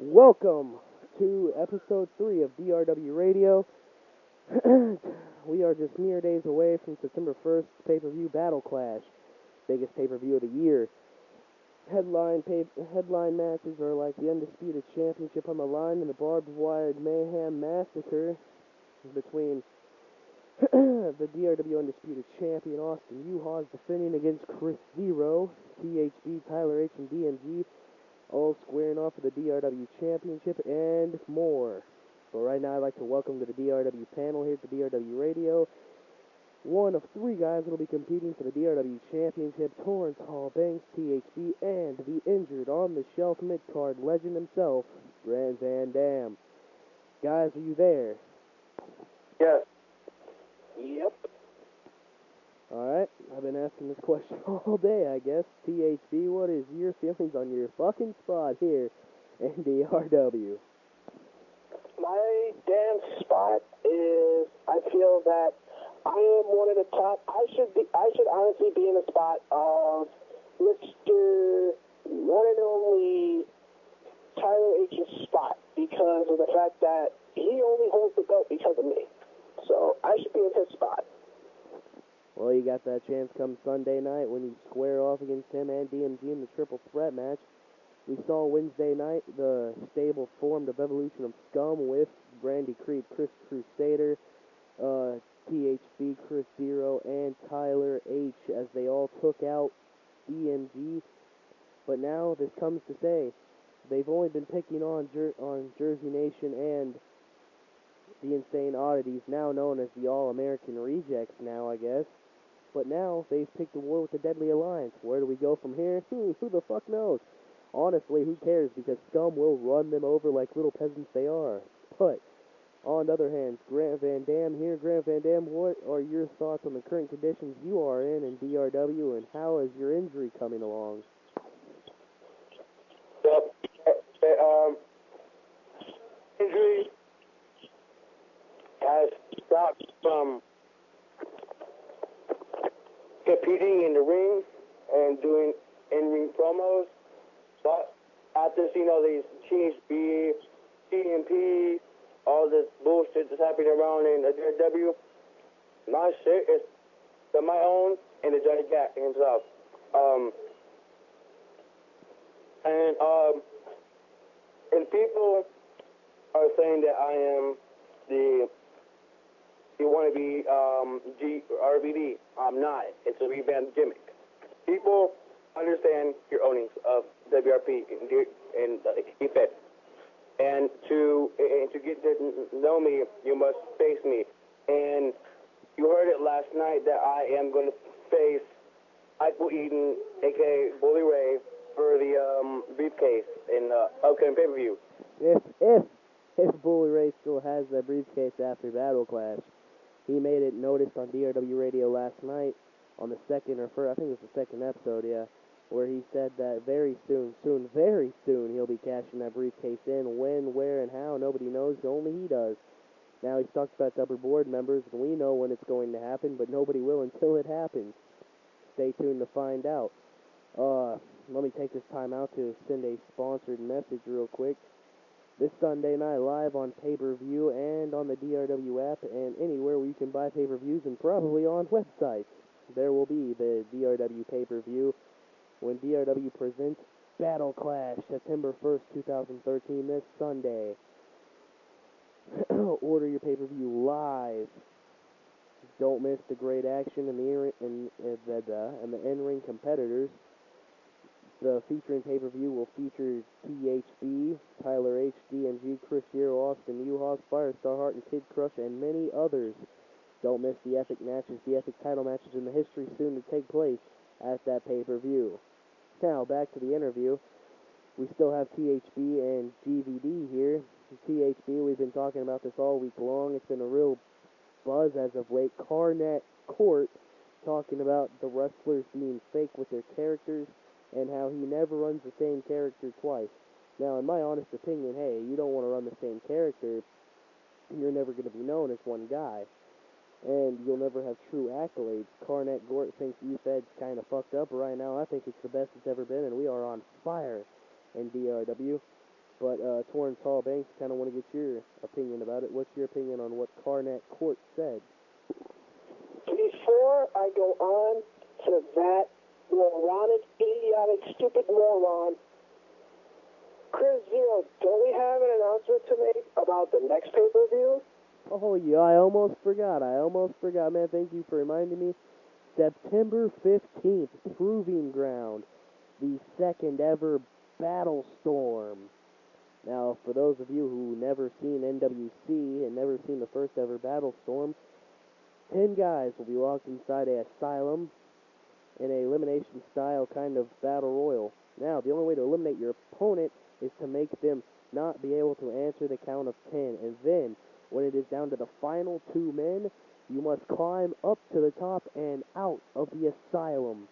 Welcome to episode 3 of DRW Radio. We are just mere days away from September 1st pay-per-view Battle Clash, biggest pay-per-view of the year. Headline matches are like the Undisputed Championship on the line and the Barbed Wire Mayhem Massacre between the DRW Undisputed Champion Austin Uhas defending against Chris Zero, THB, Tyler H, and DMG, all squaring off for the DRW Championship and more. But right now I'd like to welcome to the DRW panel here at the DRW Radio one of three guys that will be competing for the DRW Championship, Torrance Hall Banks, THB, and the injured on-the-shelf mid-card legend himself, Grant Van Dam. Guys, are you there? Yes. Yep. Alright, I've been asking this question all day, I guess. THB, what is your feelings on your fucking spot here in DRW? My damn spot is, I feel that I am one of the top. I should honestly be in the spot of Mr. One and Only Tyler H's spot because of the fact that he only holds the belt because of me. So I should be in his spot. Well, you got that chance come Sunday night when you square off against him and DMG in the triple threat match. We saw Wednesday night the stable formed of Evolution of Scum with Brandy Creed, Chris Crusader, THB, Chris Zero, and Tyler H as they all took out DMG. But now this comes to say they've only been picking on Jersey Nation and the Insane Oddities, now known as the All-American Rejects now, I guess. But now they've picked a war with the Deadly Alliance. Where do we go from here? Who the fuck knows? Honestly, who cares? Because Scum will run them over like little peasants they are. But on the other hand, Grant Van Dam here. Grant Van Dam, what are your thoughts on the current conditions you are in DRW, and how is your injury coming along? Injury has stopped from competing in the ring and doing in-ring promos, but after seeing all these THB, TMP, all this bullshit that's happening around in the DRW, my shit is to my own and the Johnny Cat himself. And people are saying that I am the wannabe RVD. I'm not. It's a revamped gimmick. People understand your ownings of WRP and EFED. And to get to know me, you must face me. And you heard it last night that I am going to face Michael Eden, a.k.a. Bully Ray, for the briefcase in the upcoming pay-per-view. If Bully Ray still has that briefcase after Battle Clash, he made it noticed on DRW Radio last night on the second or first, I think it was the second episode, yeah, where he said that very soon, he'll be cashing that briefcase in. When, where, and how, nobody knows, only he does. Now, he's talked about the upper board members, and we know when it's going to happen, but nobody will until it happens. Stay tuned to find out. Let me take this time out to send a sponsored message real quick. This Sunday night, live on pay-per-view and on the DRW app and anywhere where you can buy pay-per-views and probably on websites, there will be the DRW pay-per-view when DRW presents Battle Clash, September 1st, 2013, this Sunday. Order your pay-per-view live. Don't miss the great action and the in-ring competitors. The featuring pay-per-view will feature THB, Tyler H, DMG, Chris Zero, Austin Uhas, Firestar Hart, and Kid Crush, and many others. Don't miss the epic matches, the epic title matches in the history soon to take place at that pay-per-view. Now, back to the interview. We still have THB and GVD here. THB, we've been talking about this all week long. It's been a real buzz as of late. Carnet Court talking about the wrestlers being fake with their characters and how he never runs the same character twice. Now, in my honest opinion, hey, you don't want to run the same character, you're never going to be known as one guy. And you'll never have true accolades. Carnet Gort thinks EFED's kind of fucked up right now. I think it's the best it's ever been, and we are on fire in DRW. But Torrance Hall Banks, kind of want to get your opinion about it. What's your opinion on what Carnet Court said? Before I go on to that moronic, idiotic, stupid moron, Chris Zero, don't we have an announcement to make about the next pay-per-view? Oh, yeah, I almost forgot, man. Thank you for reminding me. September 15th, Proving Ground, the second ever Battle Storm. Now, for those of you who never seen NWC and never seen the first ever Battle Storm, 10 guys will be locked inside a asylum in a elimination style kind of battle royal. Now, the only way to eliminate your opponent is to make them not be able to answer the count of 10. And then, when it is down to the final 2 men, you must climb up to the top and out of the asylum.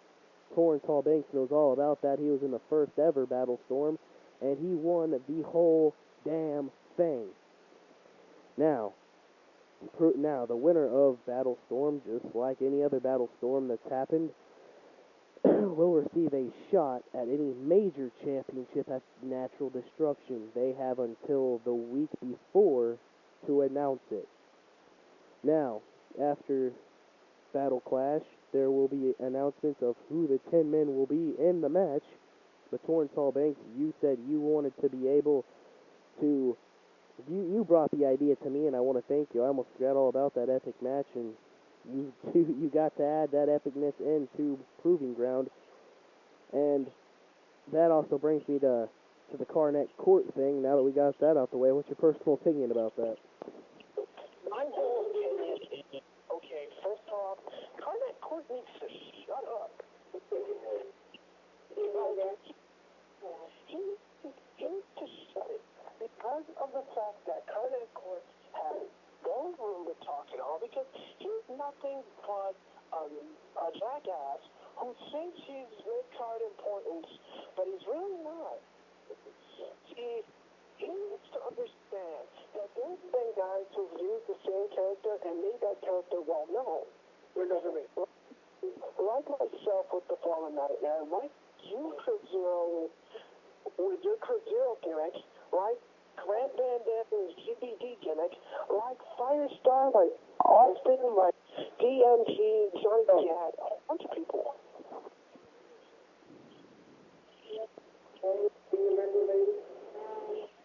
Torrance Hall Banks knows all about that. He was in the first ever Battle Storm, and he won the whole damn thing. Now, the winner of Battle Storm, just like any other Battle Storm that's happened, will receive a shot at any major championship at Natural Destruction. They have until the week before to announce it. Now, after Battle Clash, there will be announcements of who the 10 men will be in the match. But Torrance Hall Banks, you said you wanted to be able to... You brought the idea to me, and I want to thank you. I almost forgot all about that epic match, and you got to add that epicness into Proving Ground. And that also brings me to the Carnet Court thing. Now that we got that out the way, what's your personal opinion about that? My whole opinion is, okay, first off, Carnet Court needs to shut up. He needs to shut it because of the fact that Carnet Court has no room to talk at all, because he's nothing but a jackass who thinks he's mid-card importance, but he's really not. See, he needs to understand that there's been guys who've used the same character and made that character well known. Like myself with the Fallen Nightmare, like you, Chris Zero, with your Chris Zero gimmick, like Grant Van Dam's GBD gimmick, like Firestar, like Austin, like DMG, Johnny Cat, a bunch of people.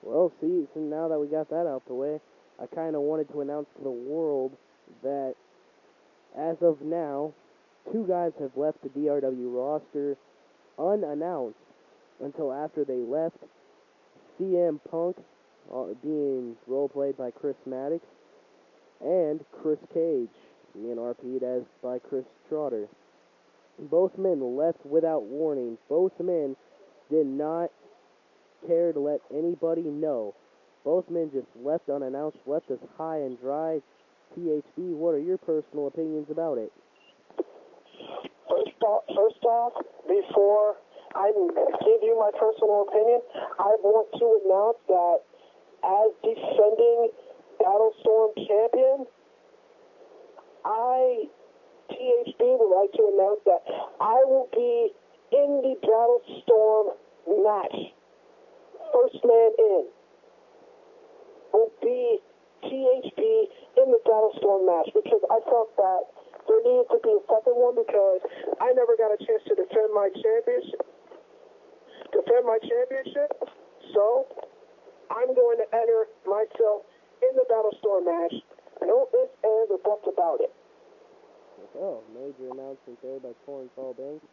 Well, see, so now that we got that out the way, I kind of wanted to announce to the world that as of now, 2 guys have left the DRW roster unannounced until after they left. CM Punk, being role-played by Chris Maddox, and Chris Cage, being RP'd as by Chris Trotter. Both men left without warning. Both men did not care to let anybody know. Both men just left unannounced, left us high and dry. THB, what are your personal opinions about it? First off, before I give you my personal opinion, I want to announce that as defending Battlestorm champion, THB would like to announce that I will be in the Battlestorm match. First man in will be THB in the Battlestorm match, because I felt that there needed to be a second one, because I never got a chance to defend my championship. So I'm going to enter myself in the Battlestorm match. No ifs, ands, or buts about it. Oh, major announcement there by Torrance Hall Banks.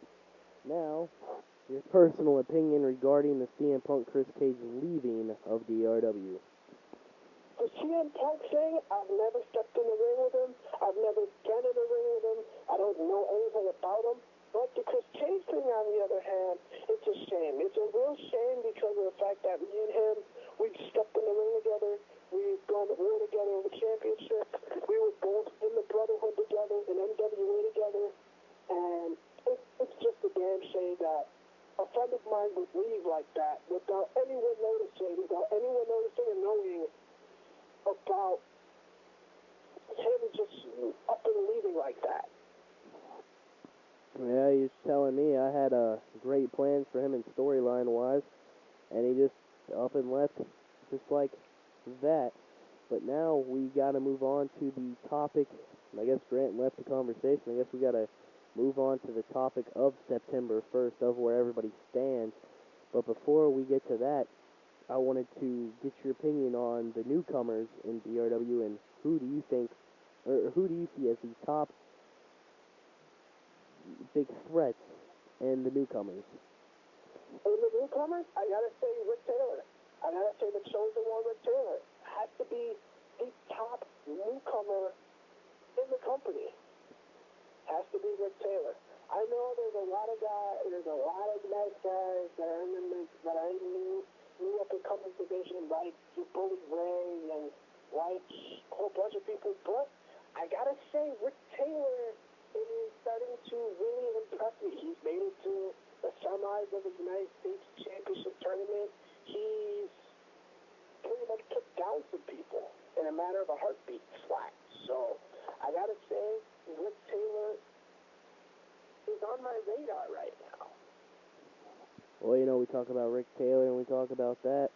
Now, your personal opinion regarding the CM Punk Chris Cage leaving of DRW. The CM Punk thing, I've never stepped in the ring with him. I've never been in the ring with him. I don't know anything about him. But the Chris Cage thing, on the other hand, it's a shame. It's a real shame because of the fact that me and him, we've stepped in the ring together. We've gone to war together over the championship. We were both in the Brotherhood together, in NWA together. And it's just a damn shame that a friend of mine would leave like that without anyone noticing and knowing about him just up and leaving like that. Yeah, he's telling me I had great plans for him in storyline-wise, and he just up and and left just like that. But now we got to move on to the topic. I guess Grant left the conversation. I guess we got to move on to the topic of September 1st, of where everybody stands. But before we get to that, I wanted to get your opinion on the newcomers in DRW and who do you think, or who do you see as the top big threats in the newcomers? In the newcomers, I gotta say Rick Taylor. I gotta say the chosen one, Rick Taylor, has to be the top newcomer in the company. Has to be Rick Taylor. I know there's a lot of nice guys that are in the new up and coming division, like your Bully Ray and like a whole bunch of people, but I gotta say Rick Taylor is starting to really impress me. He's made it to the semis of the United States Championship Tournament. He's pretty much took down some people in a matter of a heartbeat flat. So I gotta say Rick Taylor is on my radar right now. Well, you know, we talk about Rick Taylor and we talk about that.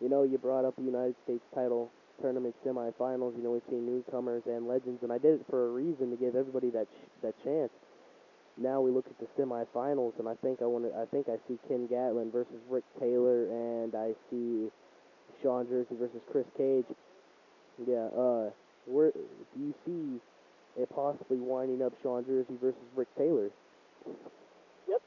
You know, you brought up the United States title tournament semifinals. You know, we've seen newcomers and legends, and I did it for a reason, to give everybody that chance. Now we look at the semifinals, and I think I see Ken Gatlin versus Rick Taylor, and I see Sean Jersey versus Chris Cage. Yeah, where do you see it possibly winding up Sean Jersey versus Rick Taylor? Yep,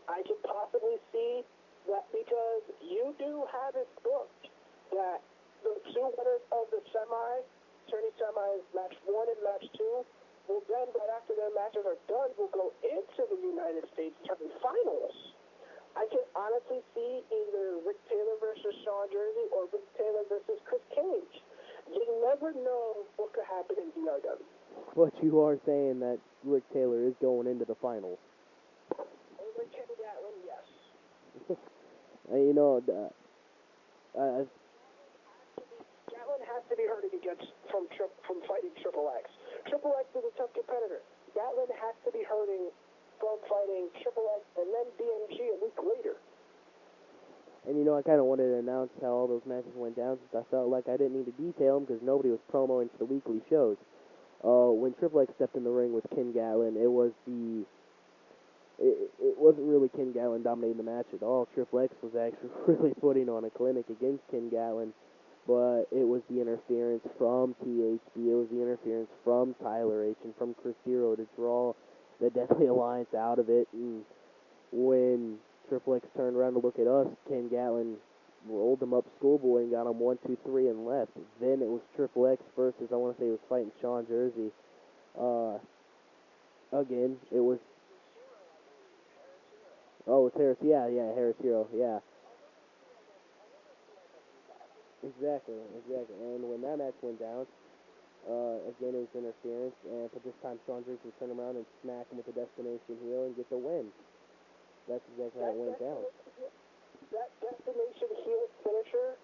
I could possibly see that, because you do have it booked that the two winners of the tourney semis, match 1 and match 2, will then, right after their matches are done, will go into the United States tournament finals. I can honestly see either Rick Taylor versus Sean Jersey or Rick Taylor versus Chris Cage. You never know what could happen in DRW. But you are saying that Rick Taylor is going into the finals. Over Ken Gatlin, yes. You know, Gatlin has to be hurting against from fighting Triple X. Triple X is a tough competitor. Gatlin has to be hurting from fighting Triple X and then DMG a week later. and you know, I kind of wanted to announce how all those matches went down, since I felt like I didn't need to detail them because nobody was promoing for the weekly shows. When Triple X stepped in the ring with Ken Gatlin, it wasn't really Ken Gatlin dominating the match at all. Triple X was actually really putting on a clinic against Ken Gatlin, but it was the interference from THB, it was the interference from Tyler H and from Chris Hero to draw the Deadly Alliance out of it. And when Triple X turned around to look at us, Ken Gatlin rolled him up schoolboy and got him 1, 2, 3 and left. Then it was Triple X versus, I want to say it was fighting Sean Jersey. Again, it was... Oh, it's Harris. Yeah, Harris Hero. Yeah. Exactly. And when that match went down, again, it was interference, but this time Sean Jersey would turn around and smack him with the Destination Heel and get the win. That's exactly how it went down. That Destination Heel finisher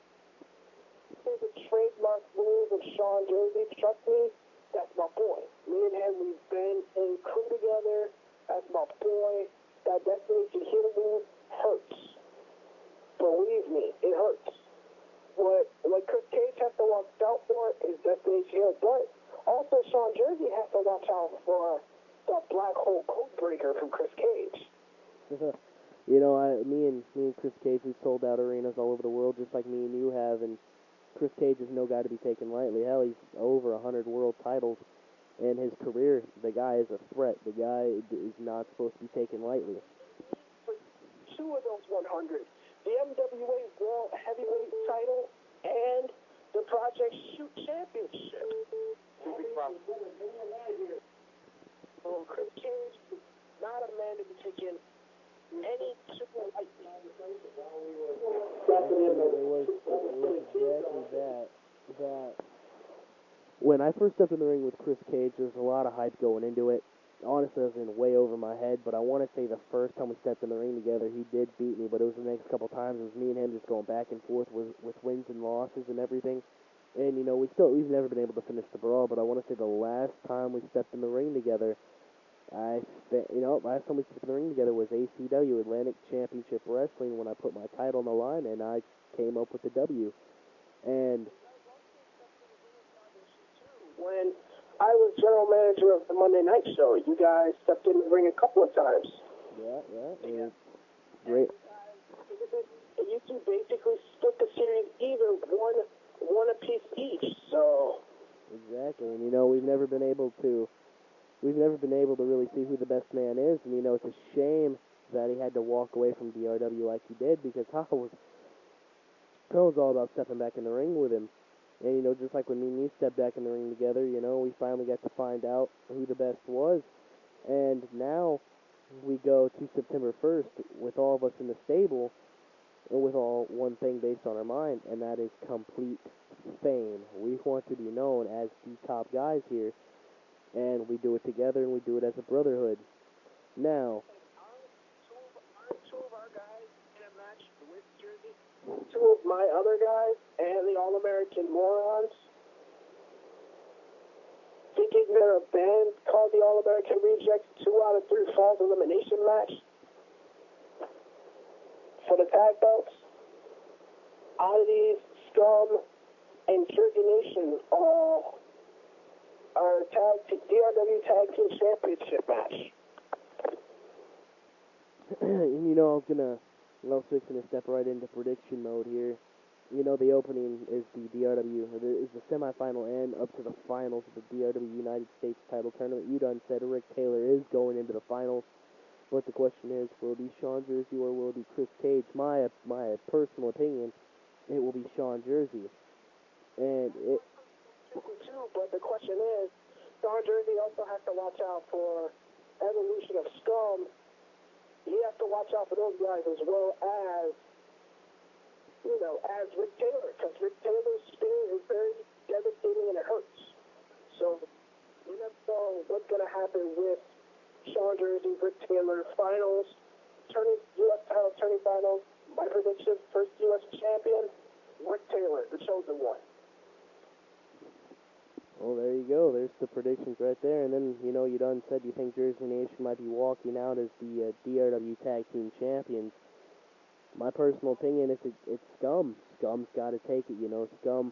is a trademark move of Sean Jersey. Trust me, that's my boy. Me and him, we've been in crew together. That's my boy. That Destination Heel move hurts. Believe me, it hurts. What Chris Cage has to watch out for is Destination Heel, but also Sean Jersey has to watch out for the Black Hole Code Breaker from Chris Cage. You know, me and Chris Cage, we've sold out arenas all over the world, just like me and you have, and Chris Cage is no guy to be taken lightly. Hell, he's over 100 world titles in his career. The guy is a threat. The guy is not supposed to be taken lightly. For 2 of those 100, the MWA World Heavyweight title and the Project Shoot Championship. So Chris Cage is not a man to be taken any super lightly. It was exactly that when I first stepped in the ring with Chris Cage, there was a lot of hype going into it. Honestly, I was in way over my head, but I want to say the first time we stepped in the ring together, he did beat me, but it was the next couple times, it was me and him just going back and forth with wins and losses and everything. And, you know, we've never been able to finish the brawl, but I want to say the last time we stepped in the ring together, Last time we stepped in the ring together was ACW, Atlantic Championship Wrestling, when I put my title on the line, and I came up with the W. And when I was general manager of the Monday Night Show, you guys stepped in the ring a couple of times. Yeah. Great. And you two basically split the series even one apiece each. So Exactly, and we've never been able to really see who the best man is, and it's a shame that he had to walk away from DRW like he did, because I was all about stepping back in the ring with him. And, just like when me and you stepped back in the ring together, we finally got to find out who the best was. And now we go to September 1st with all of us in the stable, and with all one thing based on our mind, and that is complete fame. We want to be known as the top guys here, and we do it together, and we do it as a brotherhood. Now, two of our guys in a match with Jersey, two of my other guys, and the All-American Morons, thinking they're a band called the All-American Rejects, 2 out of 3 falls elimination match for the tag belts. Oddities, Scum, and Jersey Nation all are DRW Tag Team Championship match. And I'm also going to step right into prediction mode here. The opening is the semifinal and up to the finals of the DRW United States title tournament. You done said Rick Taylor is going into the finals, but the question is, will it be Sean Jersey or will it be Chris Cage? My personal opinion, it will be Sean Jersey. And but the question is, Sean Jersey also has to watch out for evolution of Scum. He has to watch out for those guys as well as Rick Taylor, because Rick Taylor's spear is very devastating and it hurts. So you never know what's going to happen with Sean Jersey, Rick Taylor finals, U.S. title turning finals. My prediction: first U.S. champion, Rick Taylor, the chosen one. Well, there you go. There's the predictions right there. And then, you done said you think Jersey Nation might be walking out as the DRW Tag Team Champions. My personal opinion is it's Scum. Scum's got to take it, Scum,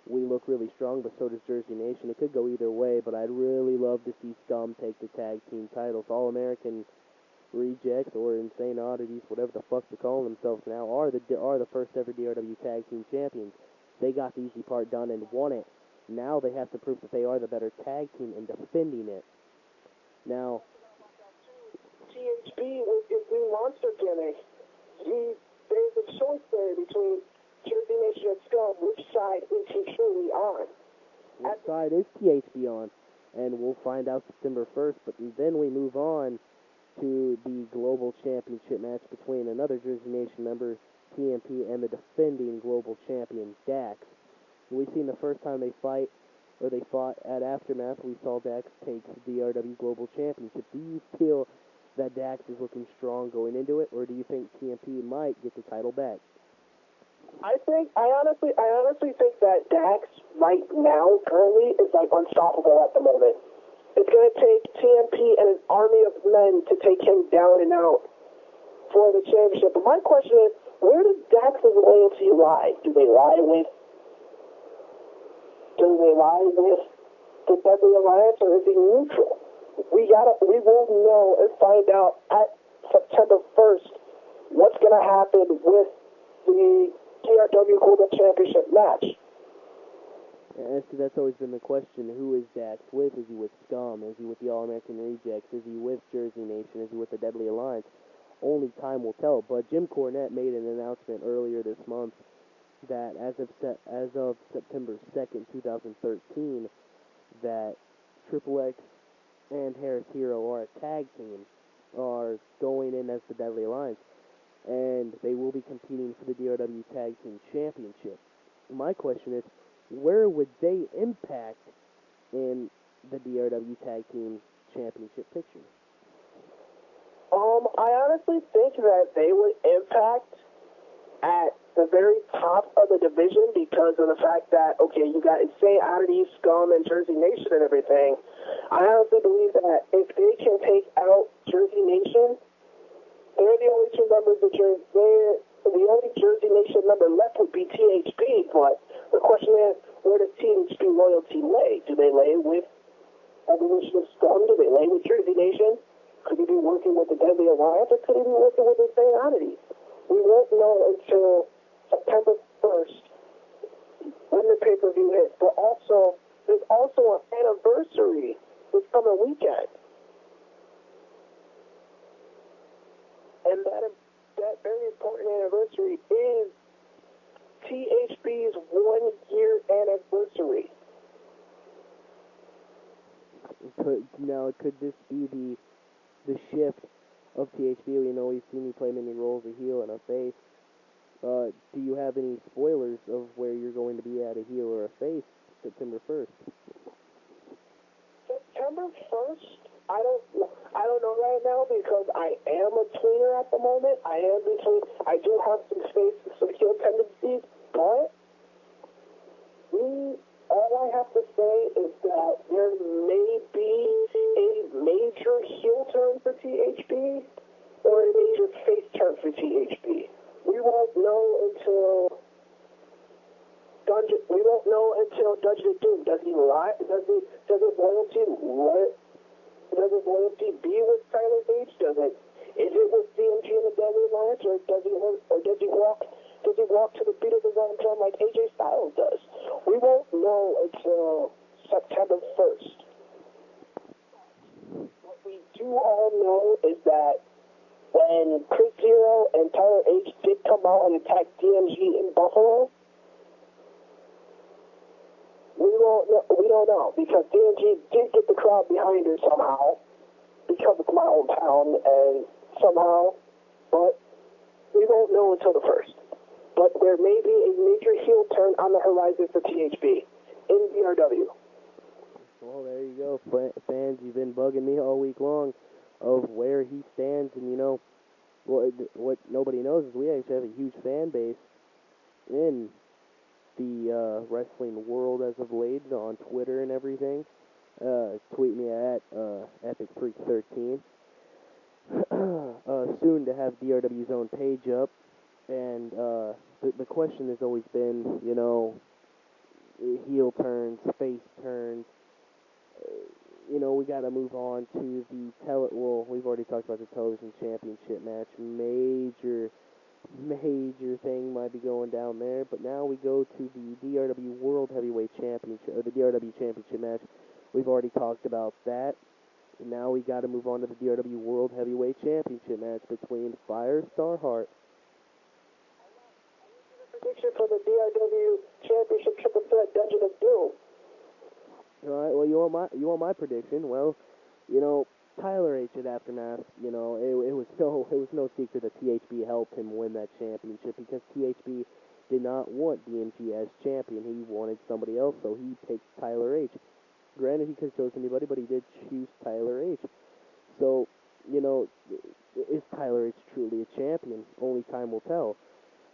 we look really strong, but so does Jersey Nation. It could go either way, but I'd really love to see Scum take the tag team titles. All-American Rejects, or Insane Oddities, whatever the fuck they're calling themselves now, are the first ever DRW Tag Team Champions. They got the easy part done and won it. Now they have to prove that they are the better tag team in defending it. Now, THB with his new monster gimmick, there's a choice there between Jersey Nation and Scum. Which side is he truly on? Which side is THB on? And we'll find out September 1st, but then we move on to the Global Championship match between another Jersey Nation member, TMP, and the defending Global Champion, Dax. We've seen the first time they fought at Aftermath, we saw Dax take the DRW Global Championship. Do you feel that Dax is looking strong going into it, or do you think TMP might get the title back? I honestly think that Dax right now, currently, is like unstoppable at the moment. It's going to take TMP and an army of men to take him down and out for the championship. But my question is, where does Dax's loyalty lie? Do they lie with the Deadly Alliance, or is he neutral? We will know and find out at September 1st what's going to happen with the DRW Global Championship match. Yeah, that's always been the question. Who is Dax with? Is he with Scum? Is he with the All-American Rejects? Is he with Jersey Nation? Is he with the Deadly Alliance? Only time will tell. But Jim Cornette made an announcement earlier this month that as of September 2nd, 2013, that Triple X and Harris Hero are a tag team, are going in as the Deadly Alliance, and they will be competing for the DRW Tag Team Championship. My question is, where would they impact in the DRW Tag Team Championship picture? I honestly think that they would impact at the very top of the division because of the fact that, okay, you got Insane Oddities, Scum, and Jersey Nation and everything, I honestly believe that if they can take out Jersey Nation, they're the only two members of Jersey. The only Jersey Nation member left would be THP. But the question is, where does THP loyalty lay? Do they lay with Abolitionist Scum? Do they lay with Jersey Nation? Could he be working with the Deadly Alliance, or could he be working with Insanity? We won't know until September 1st when the pay-per-view hits. But also, there's also an anniversary this coming weekend. And that very important anniversary is THP's 1-year anniversary. Could this be the shift of THP? You know, we've seen you play many roles, a heel and a face. Do you have any spoilers of where you're going to be at, a heel or a face, September 1st? September 1st? I don't know right now because I am a tweener at the moment. I do have some face and some heel tendencies, but all I have to say is that there may be a major heel turn for THP or a major face turn for THP. We won't know until Dungeon of Doom. Does he lie? Does his loyalty be with Tyler H? Is it with DMG and the Deadly Alliance, or does he walk to the beat of his own drum like AJ Styles does? We won't know until September 1st. What we do all know is that when Chris Hero and Tyler H did come out and attack DMG in Buffalo, we don't know because DMG did get the crowd behind her somehow because it's my hometown and somehow, but we won't know until the 1st. But there may be a major heel turn on the horizon for THP in DRW. Well, there you go, fans. You've been bugging me all week long of where he stands, and you know, what nobody knows is we actually have a huge fan base in the wrestling world as of late on Twitter and everything. Tweet me at EpicFreak13. Soon to have DRW's own page up, and the question has always been, you know, heel turns, face turns. You know, we got to move on to the we've already talked about the television championship match. Major thing might be going down there, but now we go to the DRW World Heavyweight Championship, or the DRW Championship match. We've already talked about that. And now we got to move on to the DRW World Heavyweight Championship match between Firestar Hart. Prediction for the DRW Championship Triple Threat Dungeon of Doom. All right. Well, you want my prediction? Well, you know, Tyler H at Aftermath. You know, it was no secret that THB helped him win that championship because THB did not want DMG as champion. He wanted somebody else, so he picked Tyler H. Granted, he could have chosen anybody, but he did choose Tyler H. So, you know, is Tyler H truly a champion? Only time will tell.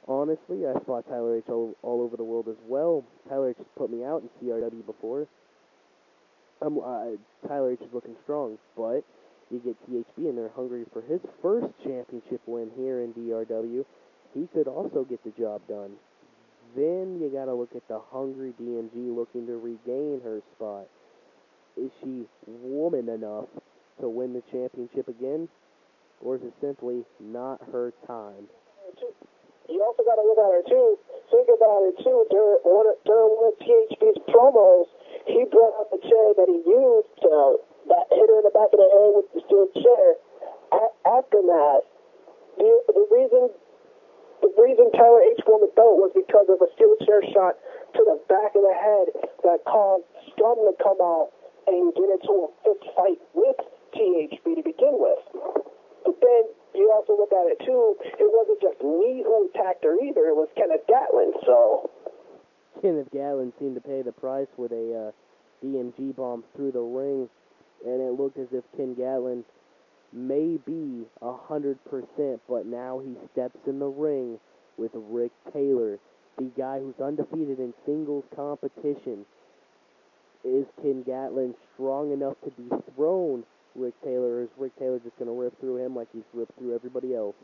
Honestly, I fought Tyler H all over the world as well. Tyler H has put me out in CRW before. Tyler H is looking strong, but you get THB and they're hungry for his first championship win here in DRW. He could also get the job done. Then you gotta look at the hungry DMG looking to regain her spot. Is she woman enough to win the championship again? Or is it simply not her time? You also got to look at her, too. Think about it, too. During one of THB's promos, he brought out the chair that he used that hit her in the back of the head with the steel chair. Aftermath, the reason Tyler H won the belt was because of a steel chair shot to the back of the head that caused Scum to come out and get into a fist fight with THB to begin with. But then you also look at it too, it wasn't just me who attacked her either, it was Kenneth Gatlin, so... Kenneth Gatlin seemed to pay the price with a DMG bomb through the ring, and it looked as if Ken Gatlin may be 100%, but now he steps in the ring with Rick Taylor, the guy who's undefeated in singles competition. is Ken Gatlin strong enough to dethrone Rick Taylor, or is Rick Taylor just going to rip through him like he's ripped through everybody else?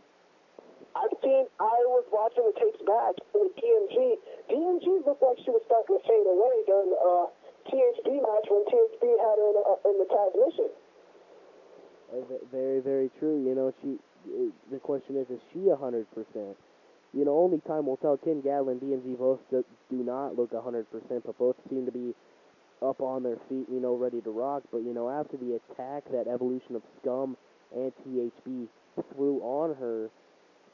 I was watching the tapes back with DMG. DMG looked like she was starting to fade away during the THB match when THB had her in the transmission. Very, very true. You know, the question is she 100%? You know, only time will tell. Ken Gatlin and DMG both do not look 100%, but both seem to be up on their feet, you know, ready to rock. But, you know, after the attack that Evolution of Scum and THB threw on her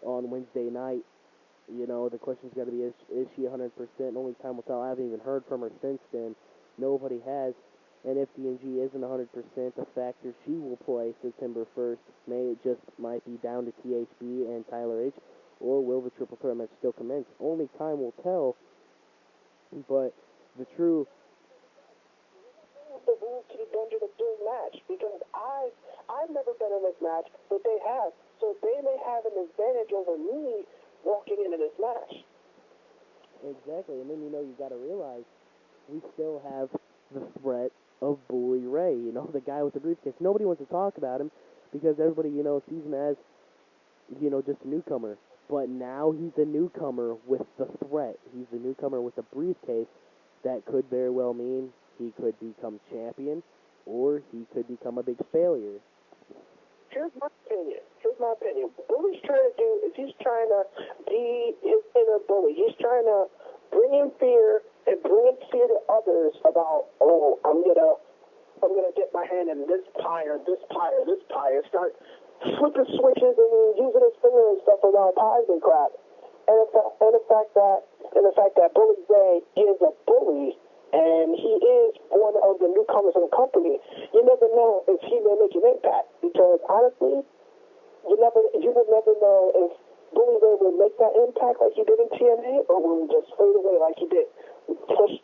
on Wednesday night, you know, the question's got to be, is she 100%? Only time will tell. I haven't even heard from her since then. Nobody has. And if DMG isn't 100%, the factor she will play September 1st might be down to THB and Tyler H, or will the triple threat match still commence? Only time will tell. But the true... The rules to be done to the big match, because I've never been in this match, but they have. So they may have an advantage over me walking into this match. Exactly, and then, you know, you got to realize we still have the threat of Bully Ray, you know, the guy with the briefcase. Nobody wants to talk about him because everybody, you know, sees him as, you know, just a newcomer. But now he's a newcomer with the threat. He's a newcomer with a briefcase that could very well mean he could become champion or he could become a big failure. Here's my opinion. What Bully's trying to do is he's trying to be his inner bully. He's trying to bring in fear and bring in fear to others about, oh, I'm gonna dip my hand in this pie or this pie or this pie, and start flipping switches and using his finger and stuff around pies and crap. And the fact that Bully Ray is a bully and he is one of the newcomers in the company, you never know if he may make an impact. Because honestly, you would never know if Bully Ray will make that impact like he did in TNA, or will he just fade away like he did,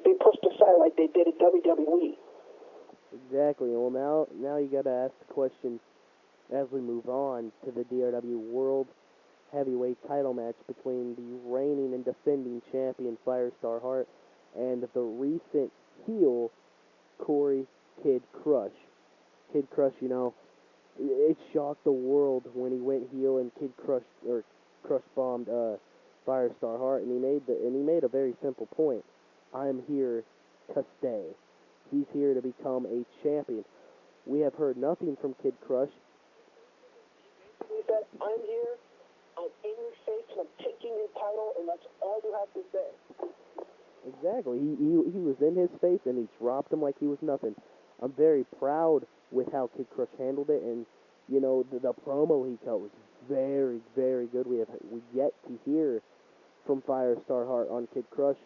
be pushed aside like they did in WWE. Exactly. Well, now you got to ask the question as we move on to the DRW World Heavyweight title match between the reigning and defending champion Firestar Hart and the recent heel Corey Kid Crush. Kid Crush, you know, it shocked the world when he went heel and Kid Crush bombed Firestar Hart, and he made a very simple point. I'm here to stay. He's here to become a champion. We have heard nothing from Kid Crush. He said, I'm here, I'm in your face, and I'm taking your title, and that's all you have to say. Exactly. He was in his face, and he dropped him like he was nothing. I'm very proud with how Kid Crush handled it, and, you know, the promo he cut was very, very good. We yet to hear from Firestar Hart on Kid Crush.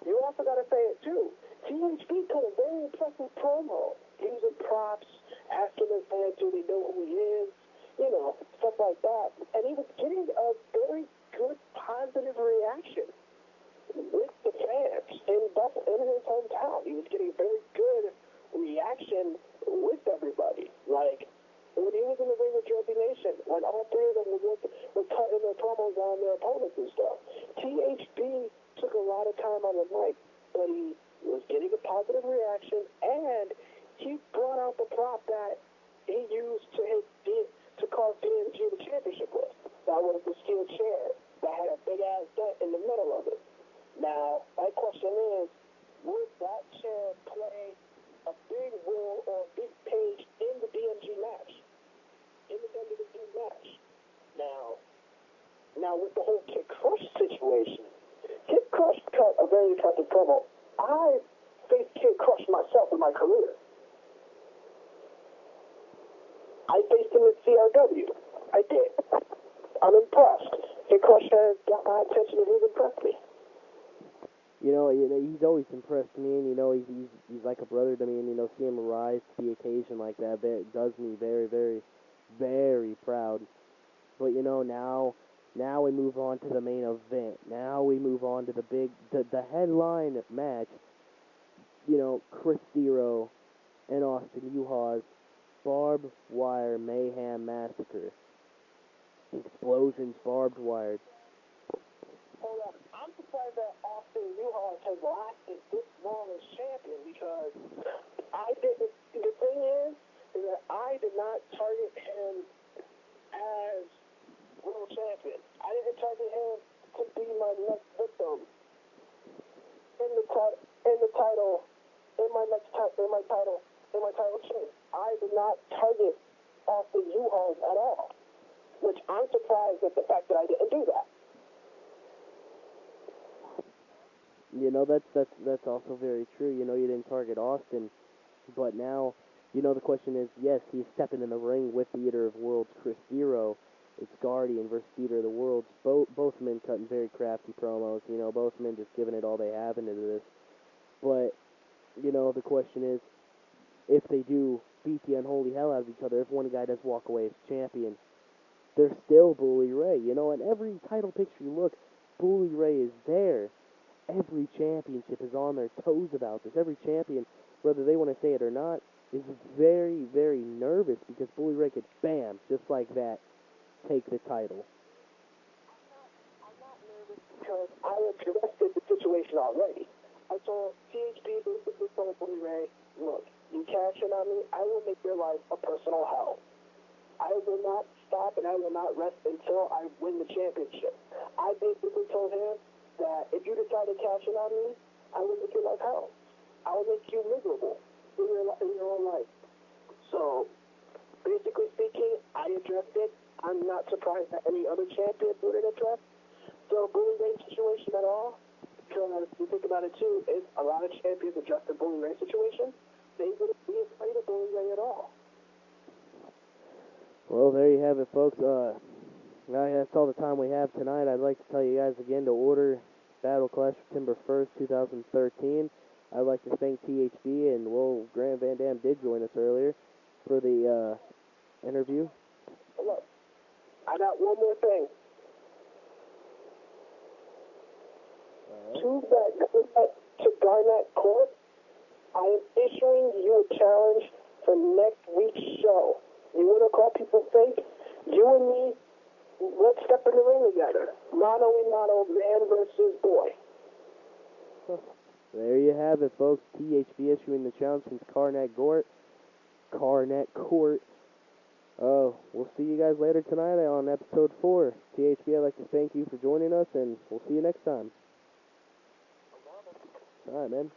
You also got to say it, too. THB cut a very impressive promo, using props, asking his fans do they know who he is, you know, stuff like that. And he was getting a very good, positive reaction with the fans in his hometown. He was getting very good reaction with everybody. Like, when he was in the ring with Jersey Nation, when all three of them were cutting their promos on their opponents and stuff, THB took a lot of time on the mic, but he was getting a positive reaction, and he brought out the prop that he used to cause DMG the championship with. That was the steel chair that had a big-ass dent in the middle of it. Now, my question is, would that chair play a big role or a big page in the DMG match? In the WWE match? Now with the whole Kid Crush situation, Kid Crush cut a very effective promo. I faced Kid Crush myself in my career. I faced him in CRW. I did. I'm impressed. Kid Crush has got my attention and he's impressed me. You know, he's always impressed me, and, you know, he's like a brother to me, and, you know, see him rise to the occasion like that, does me very, very, very proud. But, you know, now we move on to the main event. Now we move on to the headline match. You know, Chris Zero and Austin Uhas' Barbed Wire Mayhem Massacre. Explosions, barbed wire. Hold on. I'm surprised that Austin Uhart has lasted this long as champion because I didn't. The thing is that I did not target him as world champion. I didn't target him to be my next victim in the title, in my title change. I did not target Austin Uhart at all, which I'm surprised at the fact that I didn't do that. You know, that's also very true. You know, you didn't target Austin, but now, you know, the question is, yes, he's stepping in the ring with the Eater of Worlds, Chris Hero. It's Guardian versus Eater of the Worlds. Both men cutting very crafty promos. You know, both men just giving it all they have into this. But, you know, the question is, if they do beat the unholy hell out of each other, if one guy does walk away as champion, they're still Bully Ray. You know, in every title picture you look, Bully Ray is there. Every championship is on their toes about this. Every champion, whether they want to say it or not, is very, very nervous because Bully Ray could, bam, just like that, take the title. I'm not nervous because I addressed the situation already. I told THP, basically told Bully Ray, look, you cash in on me, I will make your life a personal hell. I will not stop and I will not rest until I win the championship. I basically told him that if you decide to cash in on me, I will make your life hell. I will make you miserable in your own life. So, basically speaking, I addressed it. I'm not surprised that any other champion wouldn't address the Bully Ray situation at all. Because if you think about it too, if a lot of champions address the Bully Ray situation, they wouldn't be afraid of Bully Ray at all. Well, there you have it, folks. That's all the time we have tonight. I'd like to tell you guys again to order Battle Clash September 1st, 2013. I'd like to thank THB, and Grant Van Dam did join us earlier for the interview. Look, I got one more thing. To Garnett Court, I am issuing you a challenge for next week's show. You want to call people fake? You and me, let's step in the ring together. Mano and mano, man versus boy. There you have it, folks. THB issuing the challenge since Garnett Court. We'll see you guys later tonight on episode 4. THB, I'd like to thank you for joining us, and we'll see you next time. All right, man.